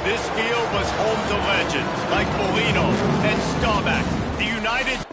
This field was home to legends like Molino and Staubach. The United...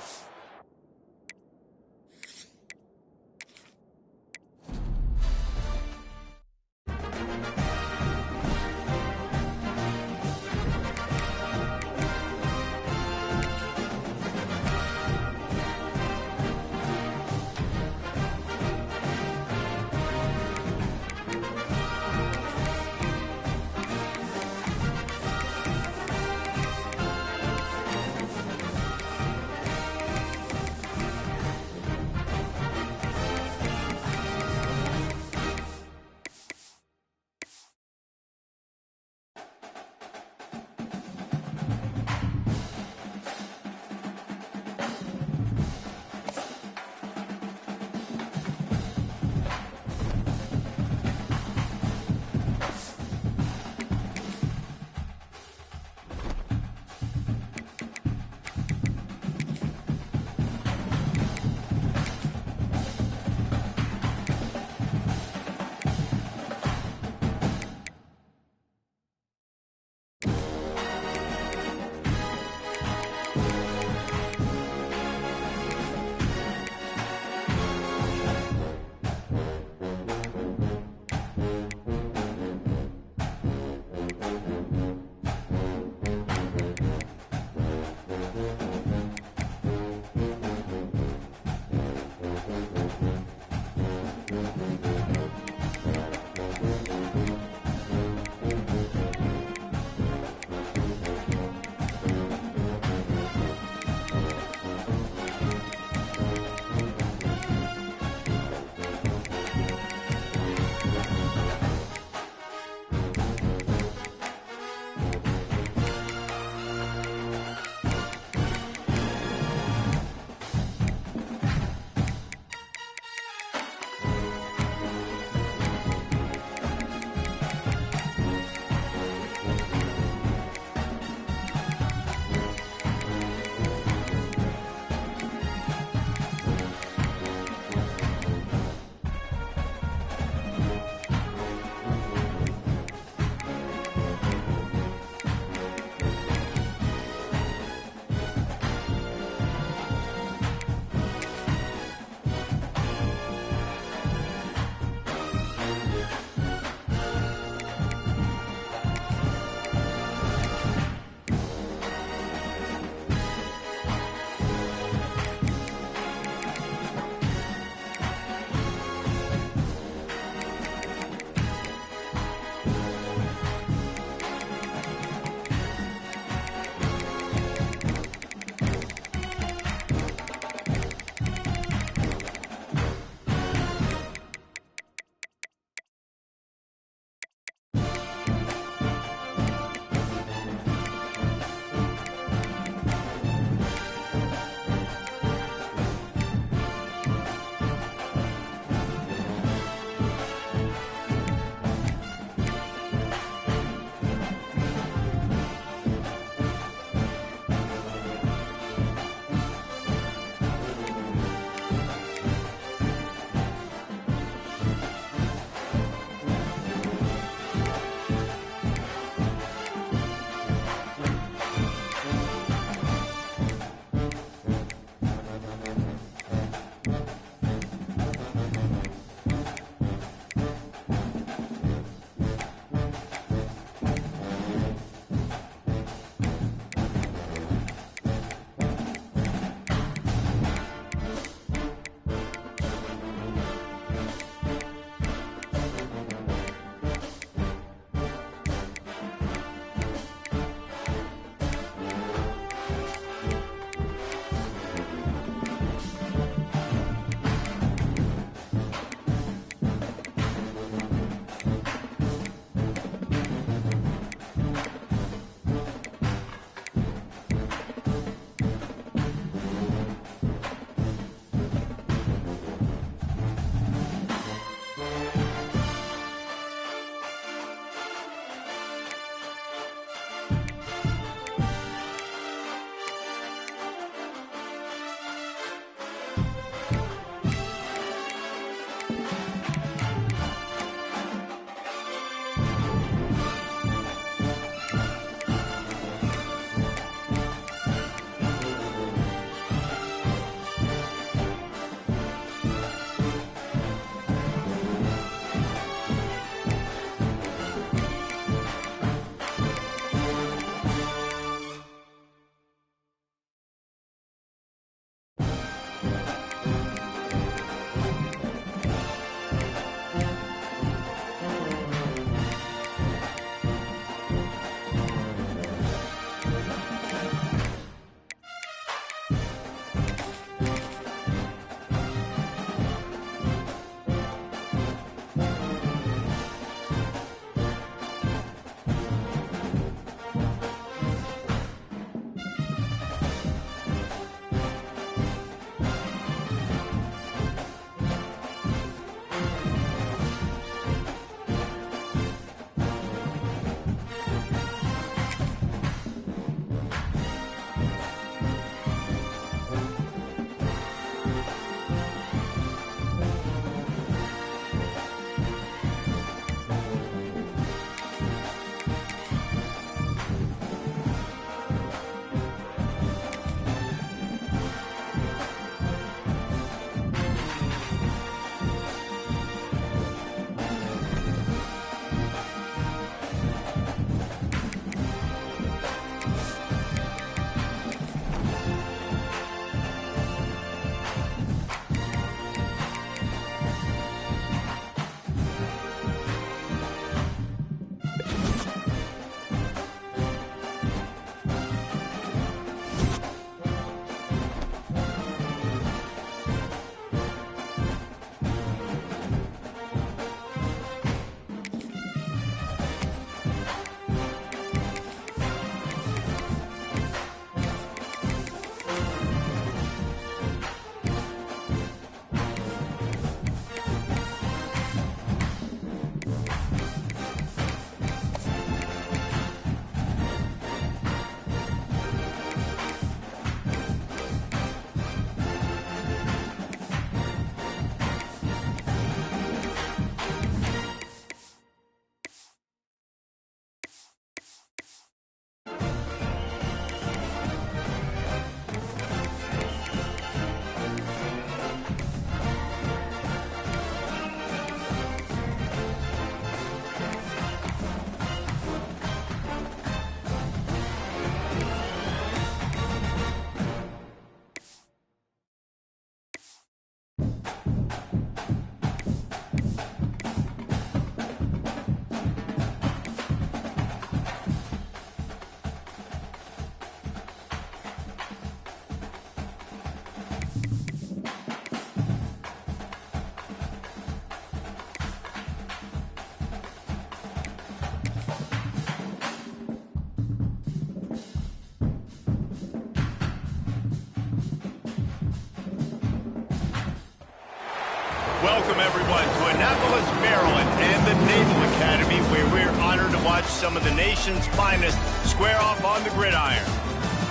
welcome everyone to Annapolis, Maryland, and the Naval Academy, where we're honored to watch some of the nation's finest square off on the gridiron.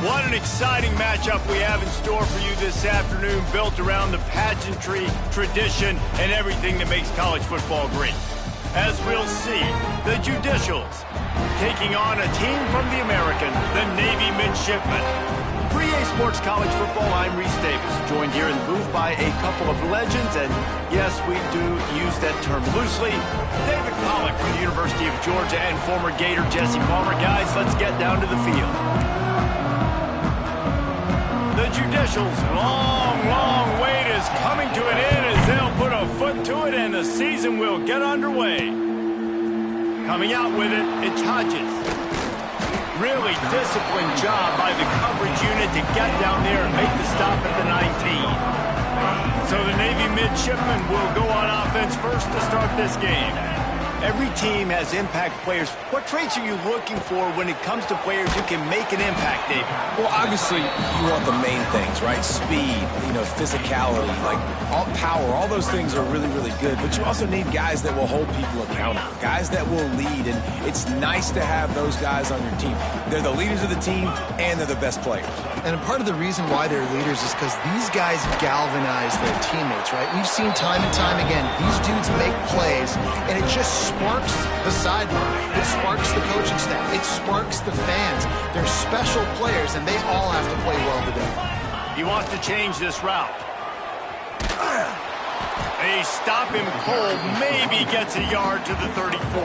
What an exciting matchup we have in store for you this afternoon, built around the pageantry, tradition, and everything that makes college football great. As we'll see, the Judicials taking on a team from the American, the Navy Midshipmen. For EA Sports College Football, I'm Reese Davis, joined here in the booth by a couple of legends, and yes, we do use that term loosely. David Pollock from the University of Georgia and former Gator Jesse Palmer. Guys, let's get down to the field. The Judicials' long wait is coming to an end as they'll put a foot to it and the season will get underway. Coming out with it, it's Hodges. Really disciplined job by the coverage unit to get down there and make the stop at the 19. So the Navy Midshipmen will go on offense first to start this game. Every team has impact players. What traits are you looking for when it comes to players who can make an impact, David? Well, obviously, you want the main things, right? Speed, physicality, like all power, all those things are really, really good. But you also need guys that will hold people accountable, guys that will lead. And it's nice to have those guys on your team. They're the leaders of the team, and they're the best players. And a part of the reason why they're leaders is because these guys galvanize their teammates, right? We've seen time and time again, these dudes make plays, and it just sparks the sideline. It sparks the coaching staff. It sparks the fans. They're special players, and they all have to play well today. He wants to change this route. They stop him cold, maybe gets a yard to the 34.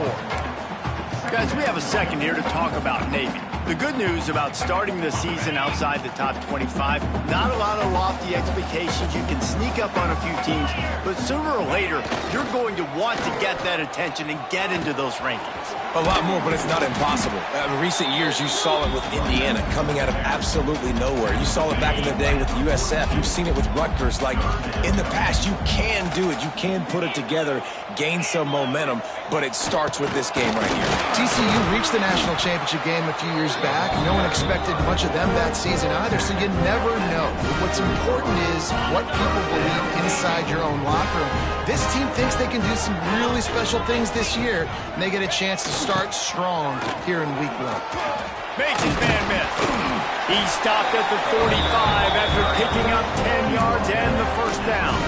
Guys, we have a second here to talk about Navy. The good news about starting the season outside the top 25, not a lot of lofty expectations. You can sneak up on a few teams, but sooner or later, you're going to want to get that attention and get into those rankings. A lot more, but it's not impossible. In recent years, you saw it with Indiana coming out of absolutely nowhere. You saw it back in the day with USF. You've seen it with Rutgers. Like, in the past, you can do it. You can put it together, gain some momentum, but it starts with this game right here. TCU reached the national championship game a few years back. No one expected much of them that season either, so you never know. But what's important is what people believe inside your own locker room. This team thinks they can do some really special things this year, and they get a chance to start strong here in week 1. Makes his man miss. He stopped at the 45 after picking up 10 yards and the first down.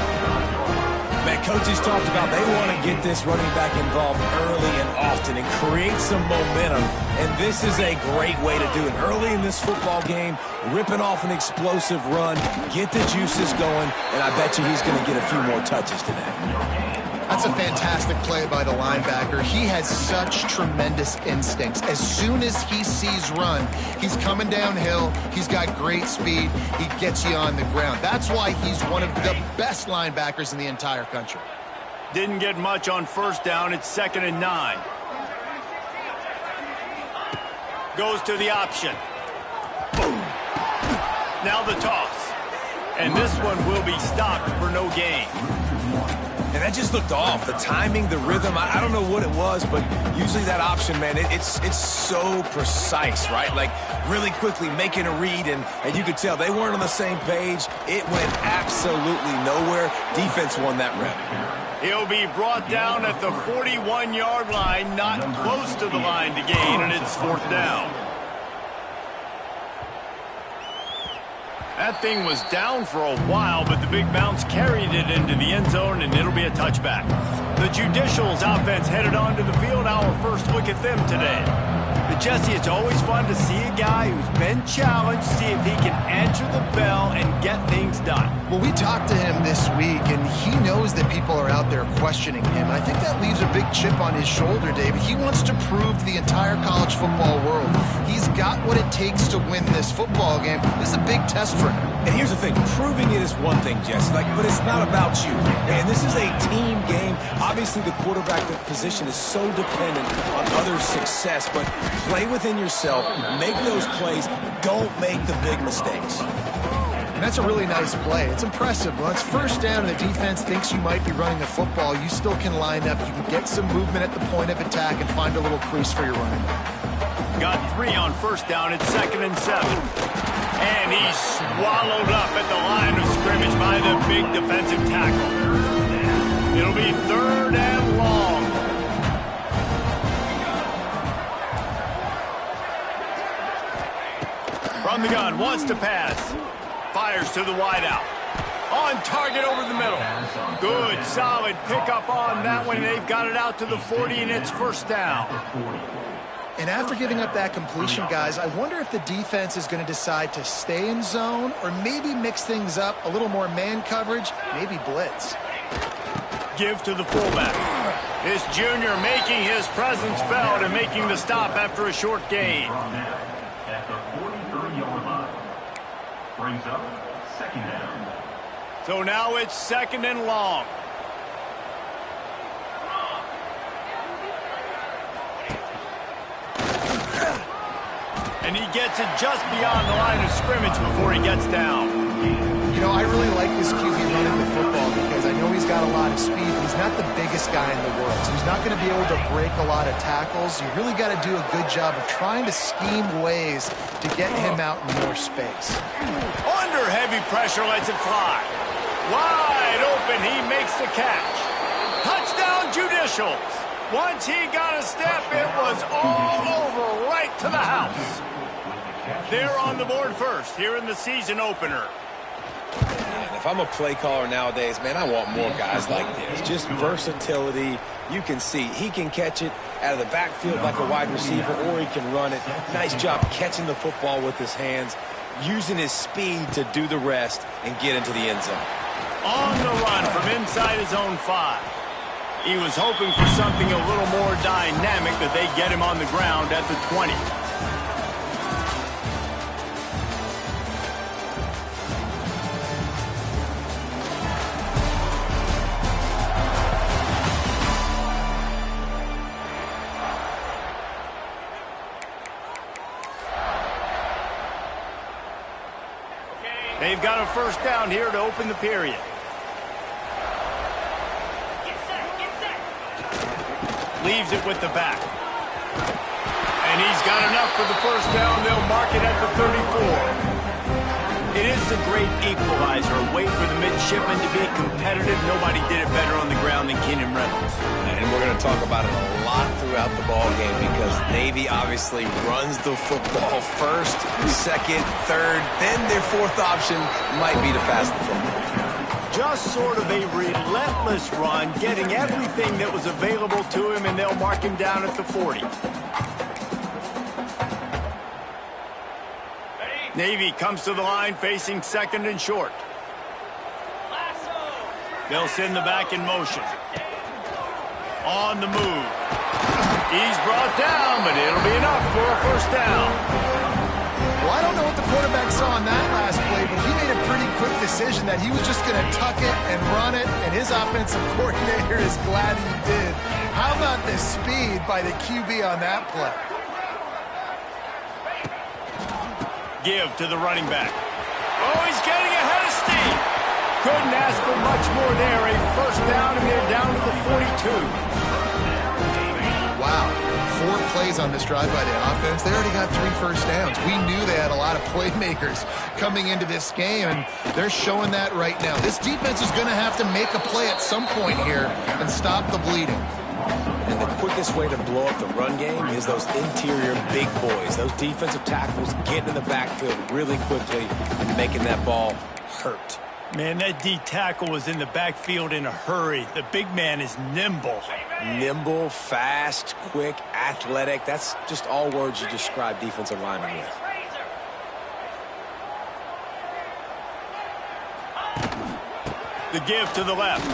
Man, coaches talked about they want to get this running back involved early and often and create some momentum, and this is a great way to do it. Early in this football game, ripping off an explosive run, get the juices going, and I bet you he's going to get a few more touches today. That's a fantastic play by the linebacker. He has such tremendous instincts. As soon as he sees run, he's coming downhill. He's got great speed. He gets you on the ground. That's why he's one of the best linebackers in the entire country. Didn't get much on first down. It's 2nd and 9. Goes to the option. Boom. Now the toss. And this one will be stopped for no gain. And that just looked off. The timing, the rhythm, I don't know what it was, but usually that option, man, it's so precise, right? Like, really quickly making a read, and you could tell they weren't on the same page. It went absolutely nowhere. Defense won that rep. He'll be brought down at the 41-yard line, not close to the line to gain, and it's 4th down. That thing was down for a while, but the big bounce carried it into the end zone, and it'll be a touchback. The Judicials offense headed onto the field. Our first look at them today. But Jesse, it's always fun to see a guy who's been challenged, see if he can answer the bell and get things done. Well, we talked to him this week, and he knows that people are out there questioning him. I think that leaves a big chip on his shoulder, David. He wants to prove to the entire college football world he's got what it takes to win this football game. This is a big test for him. And here's the thing, proving it is one thing, Jesse, but it's not about you. And this is a team game. Obviously, the quarterback position is so dependent on others' success, but play within yourself, make those plays, don't make the big mistakes. And that's a really nice play. It's impressive. Well, it's first down and the defense thinks you might be running the football. You still can line up. You can get some movement at the point of attack and find a little crease for your running back. Got 3 on first down. It's 2nd and 7. And he's swallowed up at the line of scrimmage by the big defensive tackle. It'll be 3rd and long. From the gun, wants to pass. Fires to the wideout. On target over the middle. Good, solid pickup on that one. They've got it out to the 40, and it's 1st down. And after giving up that completion, guys, I wonder if the defense is going to decide to stay in zone or maybe mix things up, a little more man coverage, maybe blitz. Give to the fullback. This junior making his presence felt and making the stop after a short gain. At the 43-yard line. Brings up 2nd down. So now it's 2nd and long. And he gets it just beyond the line of scrimmage before he gets down. You know, I really like this QB running the football because I know he's got a lot of speed, but he's not the biggest guy in the world. So he's not going to be able to break a lot of tackles. You really got to do a good job of trying to scheme ways to get him out in more space. Under heavy pressure, lets it fly. Wide open, he makes the catch. Touchdown, Judicials. Once he got a step, it was all over right to the house. They're on the board first here in the season opener. And if I'm a play caller nowadays, man, I want more guys like this. Just versatility. You can see he can catch it out of the backfield like a wide receiver, or he can run it. Nice job catching the football with his hands, using his speed to do the rest and get into the end zone. On the run from inside his own 5. He was hoping for something a little more dynamic, that they get him on the ground at the 20. They've got a 1st down here to open the period. Leaves it with the back. And he's got enough for the 1st down. They'll mark it at the 34. It is a great equalizer, a way for the midshipmen to be competitive. Nobody did it better on the ground than Keenan Reynolds. And we're going to talk about it a lot throughout the ball game because Navy obviously runs the football 1st, 2nd, 3rd, then their 4th option might be to pass the football. Just sort of a relentless run, getting everything that was available to him, and they'll mark him down at the 40. Navy comes to the line facing 2nd and short. They'll send the back in motion. On the move. He's brought down, but it'll be enough for a 1st down. Well, I don't know what the quarterback saw on that last play, but he made a pretty quick decision that he was just going to tuck it and run it, and his offensive coordinator is glad he did. How about the speed by the QB on that play? Give to the running back. Oh, he's getting ahead of steam. Couldn't ask for much more there. A 1st down, and they're down to the 42. Wow. 4 plays on this drive by the offense. They already got 3 1st downs. We knew they had a lot of playmakers coming into this game, and they're showing that right now. This defense is going to have to make a play at some point here and stop the bleeding. And the quickest way to blow up the run game is those interior big boys, those defensive tackles getting in the backfield really quickly and making that ball hurt. Man, that D tackle was in the backfield in a hurry. The big man is nimble. Nimble, fast, quick, athletic. That's just all words you describe defensive linemen with. The give to the left.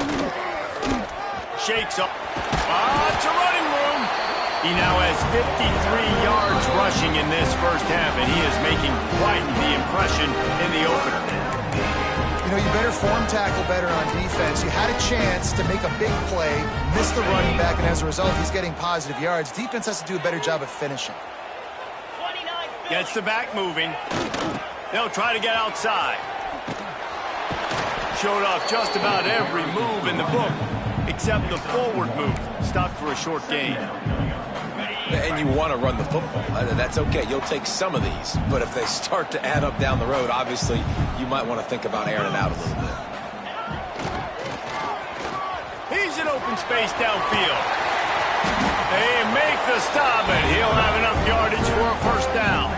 Shakes up. It's a running room. He now has 53 yards rushing in this 1st half, and he is making quite the impression in the opener. You know, you better form tackle better on defense. You had a chance to make a big play, missed the running back, and as a result, he's getting positive yards. Defense has to do a better job of finishing. Gets the back moving. They'll try to get outside. Showed off just about every move in the book, except the forward move. Stopped for a short gain. And you want to run the football. That's okay. You'll take some of these. But if they start to add up down the road, obviously, you might want to think about airing it out a little bit. He's open space downfield. They make the stop, and he'll have enough yardage for a first down.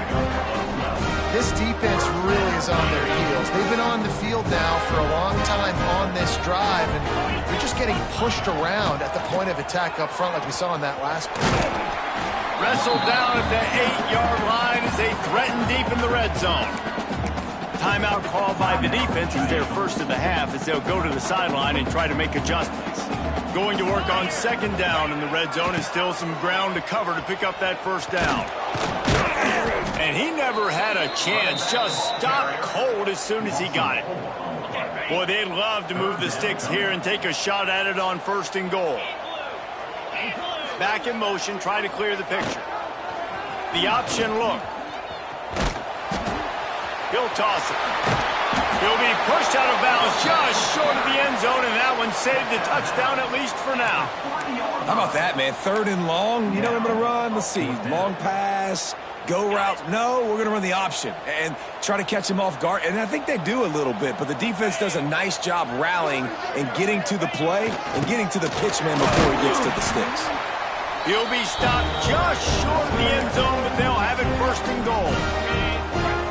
This defense really is on their heels. They've been on the field now for a long time on this drive, and they're just getting pushed around at the point of attack up front like we saw in that last play. Wrestled down at the 8-yard line as they threaten deep in the red zone. Timeout called by the defense is their first of the half as they'll go to the sideline and try to make adjustments. Going to work on second down in the red zone and still some ground to cover to pick up that first down. And he never had a chance, just stopped cold as soon as he got it. Boy, they'd love to move the sticks here and take a shot at it on first and goal. Back in motion, try to clear the picture. The option look. He'll toss it. He'll be pushed out of bounds just short of the end zone, and that one saved a touchdown at least for now. How about that, man? Third and long. You know what I'm going to run? Let's see. Long pass. Go route. No, we're going to run the option and try to catch him off guard. And I think they do a little bit, but the defense does a nice job rallying and getting to the play and getting to the pitch man before he gets to the sticks. He'll be stopped just short of the end zone, but they'll have it first and goal.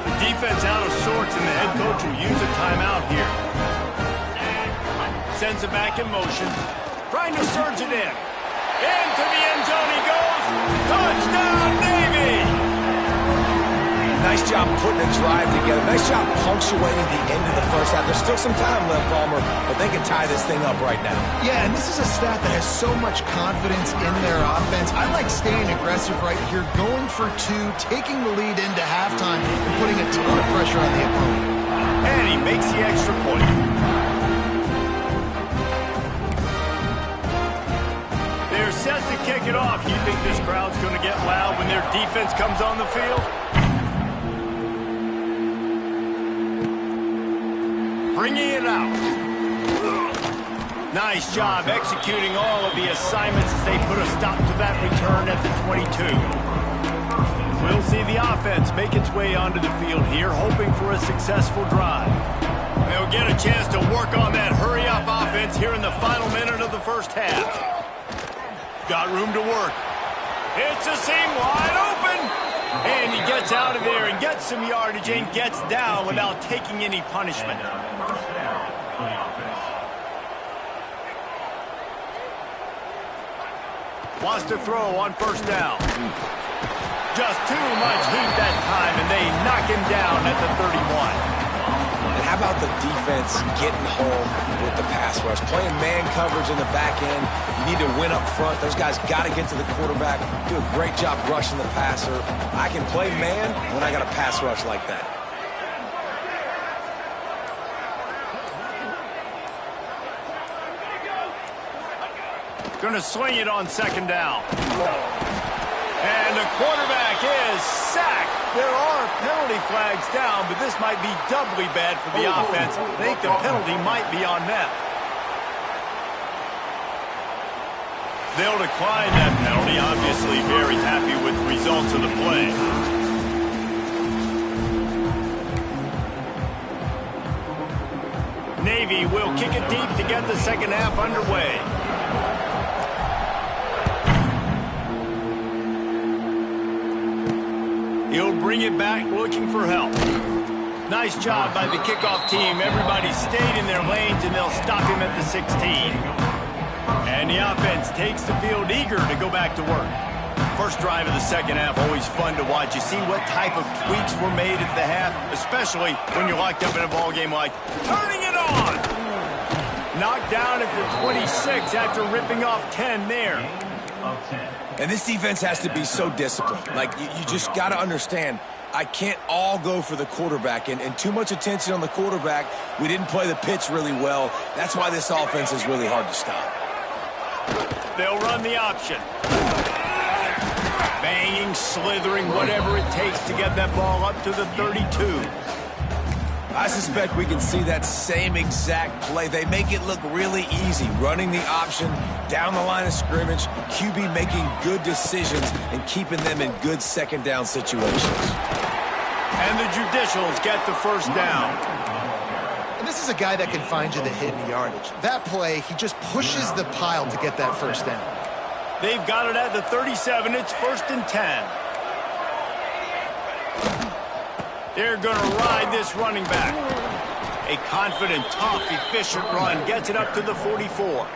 The defense out of sorts, and the head coach will use a timeout here. Sends it back in motion, trying to surge it in. Into the end zone he goes. Touchdown, Navy! Nice job putting a drive together. Nice job punctuating the end of the first half. There's still some time left, Palmer, but they can tie this thing up right now. Yeah, and this is a staff that has so much confidence in their offense. I like staying aggressive right here, going for two, taking the lead into halftime, and putting a ton of pressure on the opponent. And he makes the extra point. They're set to kick it off. You think this crowd's going to get loud when their defense comes on the field? Bringing it out. Nice job executing all of the assignments as they put a stop to that return at the 22. We'll see the offense make its way onto the field here, hoping for a successful drive. They'll get a chance to work on that hurry-up offense here in the final minute of the first half. Got room to work. It's a seam wide open. And he gets out of there and gets some yardage and gets down without taking any punishment. Wants to throw on first down. Just too much heat that time, and they knock him down at the 31. And how about the defense getting home with the pass rush? Playing man coverage in the back end. You need to win up front. Those guys got to get to the quarterback. Do a great job rushing the passer. I can play man when I got a pass rush like that. Going to swing it on second down. And the quarterback is sacked. There are penalty flags down, but this might be doubly bad for the offense. I think the penalty might be on them. They'll decline that penalty, obviously very happy with the results of the play. Navy will kick it deep to get the second half underway. He'll bring it back looking for help. Nice job by the kickoff team. Everybody stayed in their lanes, and they'll stop him at the 16. And the offense takes the field eager to go back to work. First drive of the second half, always fun to watch. You see what type of tweaks were made at the half, especially when you're locked up in a ball game like turning it on. Knocked down at the 26 after ripping off 10 there. And this defense has to be so disciplined. Like, you just got to understand, I can't all go for the quarterback. And too much attention on the quarterback. We didn't play the pitch really well. That's why this offense is really hard to stop. They'll run the option. Banging, slithering, whatever it takes to get that ball up to the 32. I suspect we can see that same exact play. They make it look really easy, running the option down the line of scrimmage, QB making good decisions and keeping them in good second down situations. And the Judicials get the first down. And this is a guy that can find you the hidden yardage. That play, he just pushes the pile to get that first down. They've got it at the 37. It's 1st and 10. They're going to ride this running back. A confident, tough, efficient run gets it up to the 44.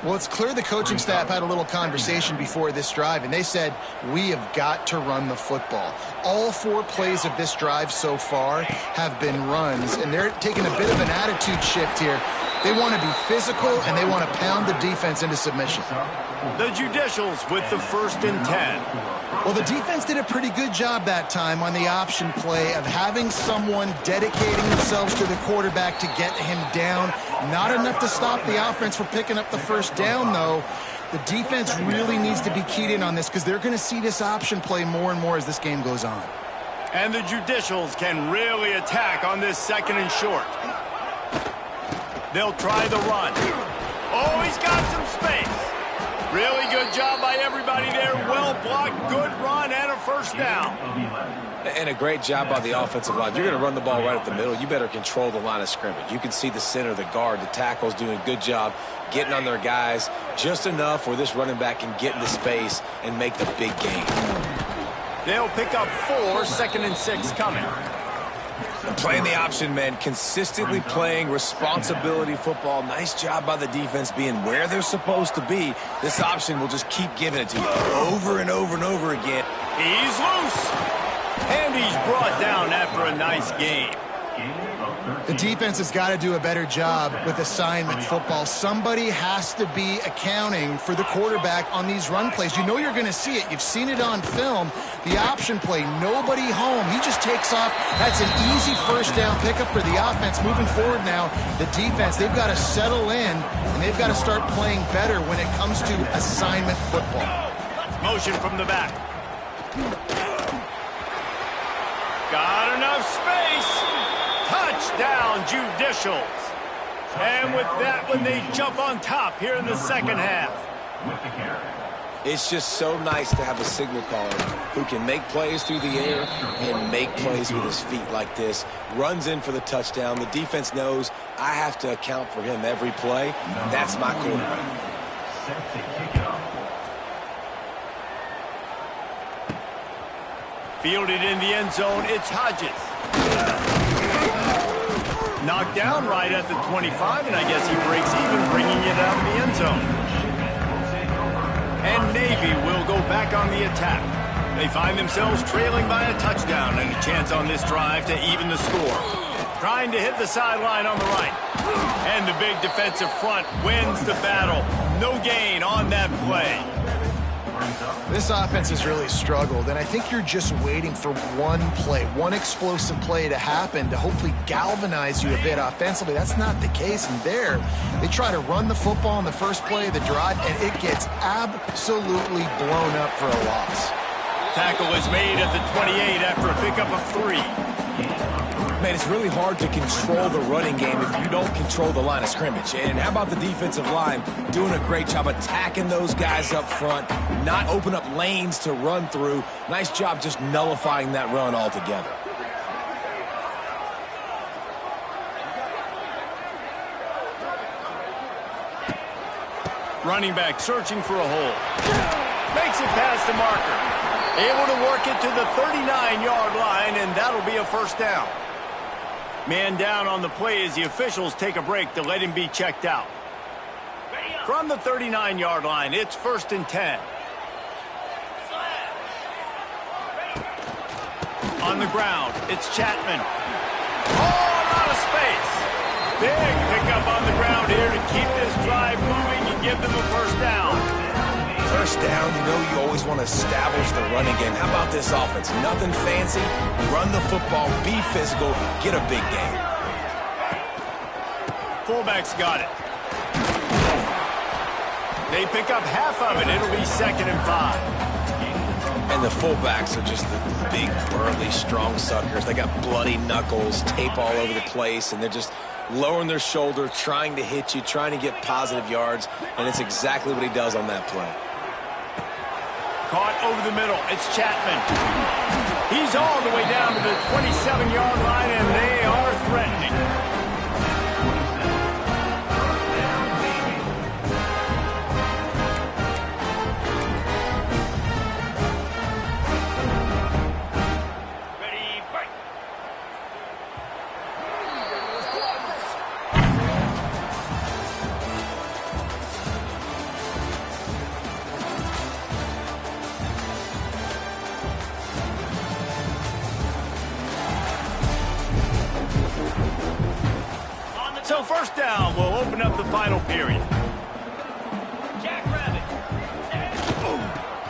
Well, it's clear the coaching staff had a little conversation before this drive, and they said, we have got to run the football. All 4 plays of this drive so far have been runs, and they're taking a bit of an attitude shift here. They want to be physical, and they want to pound the defense into submission. The Judicials with the 1st and 10. Well, the defense did a pretty good job that time on the option play of having someone dedicating themselves to the quarterback to get him down. Not enough to stop the offense from picking up the first down, though. The defense really needs to be keyed in on this because they're going to see this option play more and more as this game goes on. And the Judicials can really attack on this 2nd and short. They'll try the run. Oh, he's got some space. Really good job by everybody there. Well blocked, good run, and a first down. And a great job by the offensive line. You're going to run the ball right up the middle. You better control the line of scrimmage. You can see the center, the guard, the tackles doing a good job getting on their guys just enough where this running back can get into space and make the big game. They'll pick up 4, 2nd and 6 coming. Playing the option, man, consistently playing responsibility football. Nice job by the defense being where they're supposed to be. This option will just keep giving it to you over and over and over again. He's loose. And he's brought down after a nice game. The defense has got to do a better job with assignment football. Somebody has to be accounting for the quarterback on these run plays. You know you're going to see it. You've seen it on film. The option play, nobody home. He just takes off. That's an easy first down pickup for the offense. Moving forward now, the defense, they've got to settle in, and they've got to start playing better when it comes to assignment football. Motion from the back. Got enough space. Touchdown, Judicials. And with that one, they jump on top here in the 2nd half. It's just so nice to have a signal caller who can make plays through the air and make plays with his feet like this. Runs in for the touchdown. The defense knows I have to account for him every play. That's my quarterback. Fielded in the end zone, it's Hodges. Knocked down right at the 25, and I guess he breaks even, bringing it out of the end zone. And Navy will go back on the attack. They find themselves trailing by a touchdown and a chance on this drive to even the score. Trying to hit the sideline on the right. And the big defensive front wins the battle. No gain on that play. This offense has really struggled, and I think you're just waiting for one play, one explosive play to happen to hopefully galvanize you a bit offensively. That's not the case, and there, they try to run the football in the first play of the drive, and it gets absolutely blown up for a loss. Tackle is made at the 28 after a pickup of 3. Man, it's really hard to control the running game if you don't control the line of scrimmage. And how about the defensive line doing a great job attacking those guys up front, not open up lanes to run through. Nice job just nullifying that run altogether. Running back searching for a hole. Makes it past the marker. Able to work it to the 39-yard line, and that'll be a first down. Man down on the play as the officials take a break to let him be checked out. From the 39-yard line, it's 1st and 10. On the ground, it's Chapman. Oh, a lot of space. Big pickup on the ground here to keep this drive moving and give them a first down. First down, you know you always want to establish the running game. How about this offense? Nothing fancy. Run the football, be physical, get a big game. Fullback's got it. They pick up half of it. It'll be 2nd and 5. And the fullbacks are just the big, burly, strong suckers. They got bloody knuckles, tape all over the place, and they're just lowering their shoulder, trying to hit you, trying to get positive yards, and it's exactly what he does on that play. Caught over the middle. It's Chapman. He's all the way down to the 27-yard line, and they are threatening. So first down will open up the final period.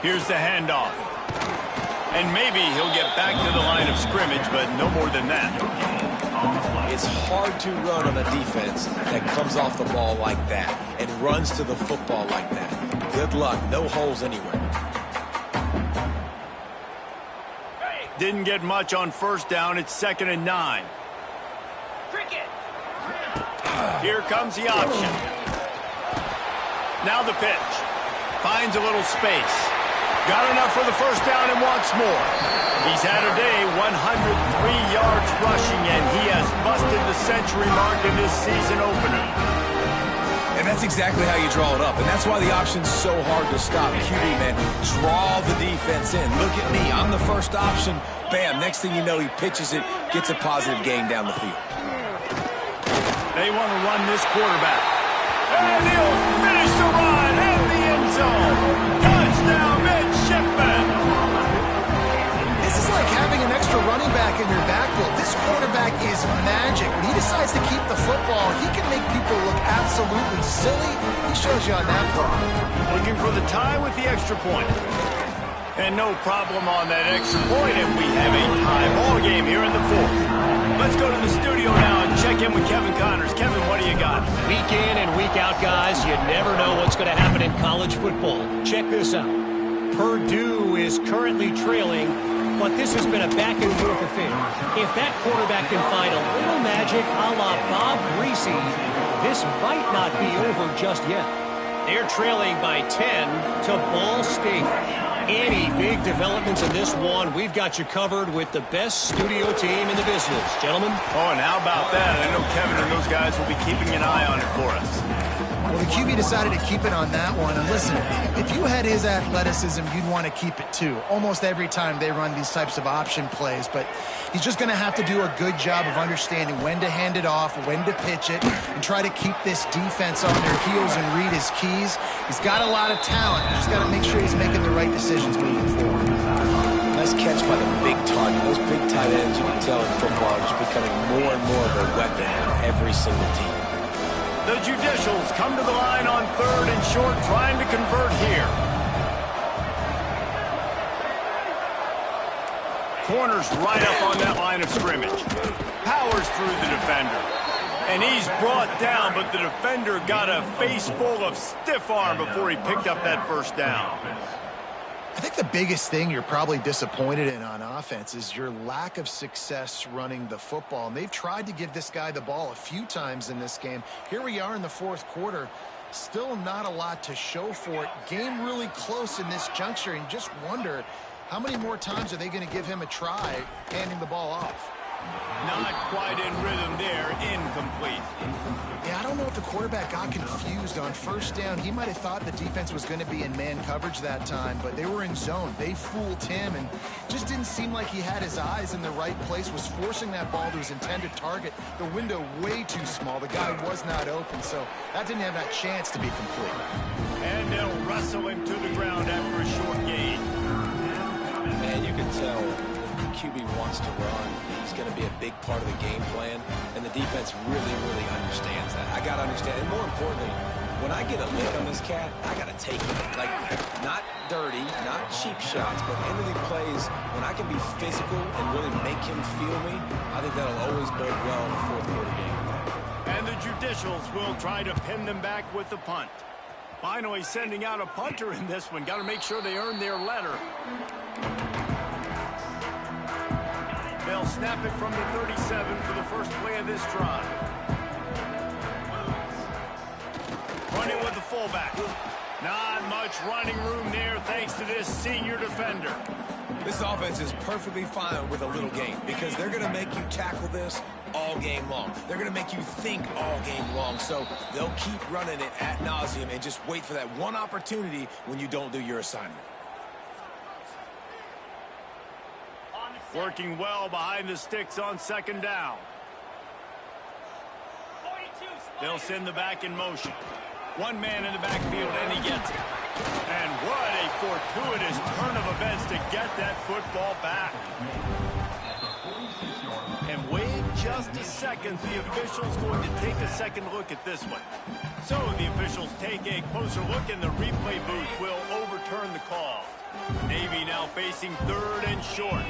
Here's the handoff. And maybe he'll get back to the line of scrimmage, but no more than that. It's hard to run on a defense that comes off the ball like that and runs to the football like that. Good luck. No holes anywhere. Didn't get much on first down. It's 2nd and 9. Here comes the option. Now the pitch. Finds a little space. Got enough for the first down and wants more. He's had a day, 103 yards rushing, and he has busted the century mark in this season opener. And that's exactly how you draw it up. And that's why the option's so hard to stop. QB, man, draw the defense in. Look at me. I'm the first option. Bam. Next thing you know, he pitches it, gets a positive gain down the field. They want to run this quarterback. And he'll finish the run in the end zone. Touchdown, midshipman. This is like having an extra running back in your backfield. This quarterback is magic. When he decides to keep the football, he can make people look absolutely silly. He shows you on that play. Looking for the tie with the extra point. And no problem on that extra point, and we have a tie ball game here in the 4th. Let's go to the studio now and check in with Kevin Connors. Kevin, what do you got? Week in and week out, guys, you never know what's going to happen in college football. Check this out. Purdue is currently trailing, but this has been a back-and-forth affair. If that quarterback can find a little magic a la Bob Greasy, this might not be over just yet. They're trailing by 10 to Ball State. Any big developments in this one, we've got you covered with the best studio team in the business. Gentlemen? Oh, and how about that? I know Kevin and those guys will be keeping an eye on it for us. Well, the QB decided to keep it on that one. And listen, if you had his athleticism, you'd want to keep it too. Almost every time they run these types of option plays. But he's just going to have to do a good job of understanding when to hand it off, when to pitch it, and try to keep this defense on their heels and read his keys. He's got a lot of talent. He's got to make sure he's making the right decisions moving forward. Nice catch by the big target. Those big tight ends, you can tell in football, are just becoming more and more of a weapon on every single team. The Judicials come to the line on 3rd and short, trying to convert here. Corners right up on that line of scrimmage. Powers through the defender. And he's brought down, but the defender got a face full of stiff arm before he picked up that first down. I think the biggest thing you're probably disappointed in on offense is your lack of success running the football. And they've tried to give this guy the ball a few times in this game. Here we are in the 4th quarter. Still not a lot to show for it. Game really close in this juncture, and just wonder how many more times are they going to give him a try handing the ball off. Not quite in rhythm there. Incomplete. Yeah, I don't know if the quarterback got confused on first down. He might have thought the defense was going to be in man coverage that time, but they were in zone. They fooled him, and just didn't seem like he had his eyes in the right place, was forcing that ball to his intended target. The window way too small. The guy was not open, so that didn't have that chance to be complete. And they'll wrestle him to the ground after a short gain. Man, you can tell the QB wants to run. He's going to be a big part of the game plan, and the defense really, really understands that. I got to understand, and more importantly, when I get a lick on this cat, I got to take it. Like, not dirty, not cheap shots, but end-of-the plays, when I can be physical and really make him feel me, I think that'll always bode well in the 4th quarter game. And the Judicials will try to pin them back with the punt. Finally sending out a punter in this one. Got to make sure they earn their letter. They'll snap it from the 37 for the first play of this drive. Running with the fullback. Not much running room there thanks to this senior defender. This offense is perfectly fine with a little game because they're going to make you tackle this all game long. They're going to make you think all game long. So they'll keep running it ad nauseum and just wait for that one opportunity when you don't do your assignment. Working well behind the sticks on 2nd down. They'll send the back in motion. One man in the backfield, and he gets it. And what a fortuitous turn of events to get that football back. And Wade just a second, the official's going to take a second look at this one. So the officials take a closer look, and the replay booth will overturn the call. Navy now facing 3rd and short.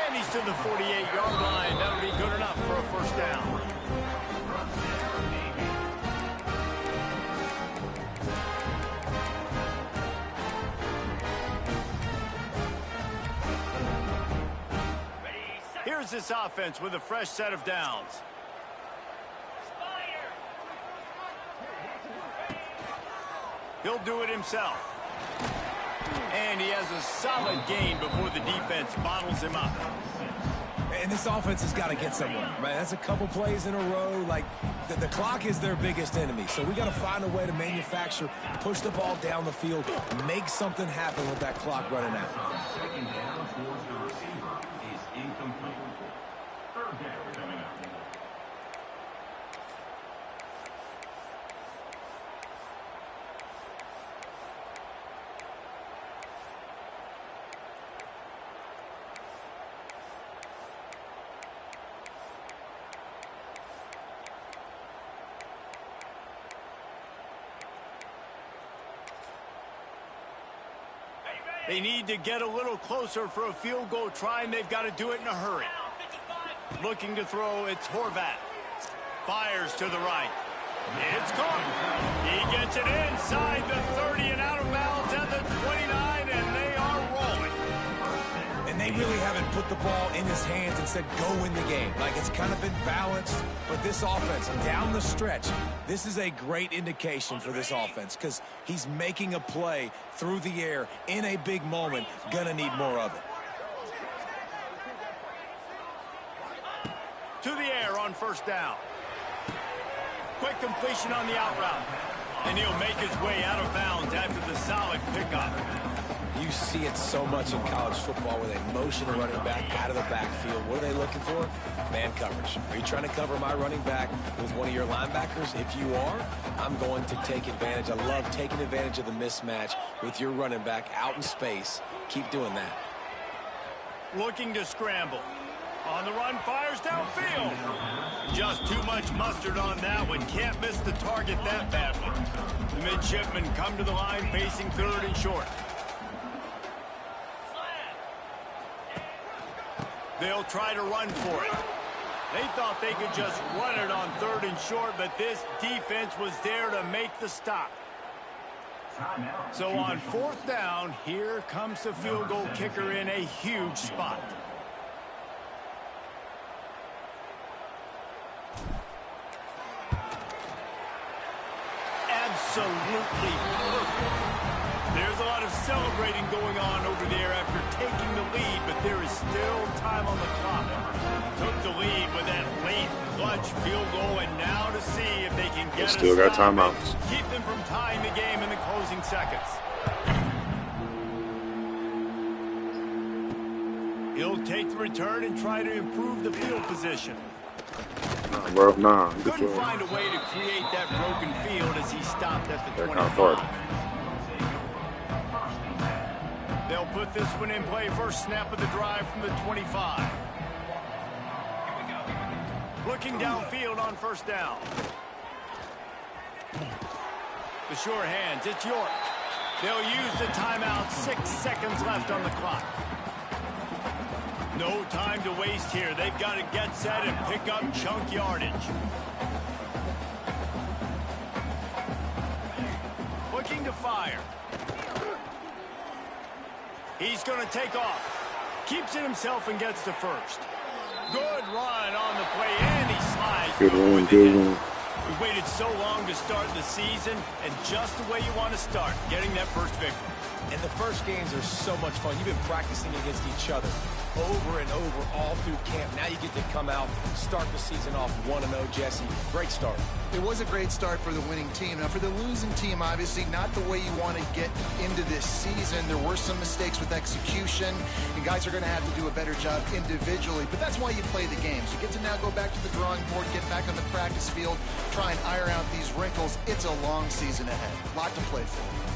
And he's to the 48-yard line. That'll be good enough for a first down. Here's this offense with a fresh set of downs. He'll do it himself. And he has a solid gain before the defense bottles him up. And this offense has got to get somewhere, right? That's a couple plays in a row. Like, the clock is their biggest enemy. So we got to find a way to manufacture, push the ball down the field, make something happen with that clock running out. Second down towards the receiver is incomplete. Third down coming up. They need to get a little closer for a field goal try, and they've got to do it in a hurry. Looking to throw, it's Horvat. Fires to the right. It's caught. He gets it inside the 30 and out of bounds at the 29, and they are rolling. And they really haven't put the ball in his hands and said, go win the game. Like, it's kind of been balanced. But this offense, down the stretch, this is a great indication for this offense because he's making a play through the air in a big moment. Gonna need more of it. To the air on first down. Quick completion on the out route. And he'll make his way out of bounds after the solid pickup. You see it so much in college football where they motion a running back out of the backfield. What are they looking for? Man coverage. Are you trying to cover my running back with one of your linebackers? If you are, I'm going to take advantage. I love taking advantage of the mismatch with your running back out in space. Keep doing that. Looking to scramble. On the run, fires downfield. Just too much mustard on that one. Can't miss the target that badly. The midshipmen come to the line facing 3rd and short. They'll try to run for it. They thought they could just run it on 3rd and short, but this defense was there to make the stop. So on 4th down, here comes the field goal kicker in a huge spot. Absolutely perfect. There's a lot of celebrating going on over there after taking the lead, but there is still time on the clock. Took the lead with that late clutch field goal, and now to see if they can get still got timeouts. Keep them from tying the game in the closing seconds. He'll take the return and try to improve the field position. Couldn't find a way to create that broken field as he stopped at the 25. They'll put this one in play. First snap of the drive from the 25. Looking downfield on first down. The sure hands, it's York. They'll use the timeout. 6 seconds left on the clock. No time to waste here. They've got to get set and pick up chunk yardage. Looking to fire. He's going to take off. Keeps it himself and gets to first. Good run on the play, and he slides. Good one, good one. We waited so long to start the season, and just the way you want to start, getting that first victory. And the first games are so much fun. You've been practicing against each other over and over all through camp. Now you get to come out, start the season off 1-0, Jesse. Great start. It was a great start for the winning team. Now, for the losing team, obviously not the way you want to get into this season. There were some mistakes with execution, and guys are going to have to do a better job individually. But that's why you play the games. You get to now go back to the drawing board, get back on the practice field, try and iron out these wrinkles. It's a long season ahead. A lot to play for.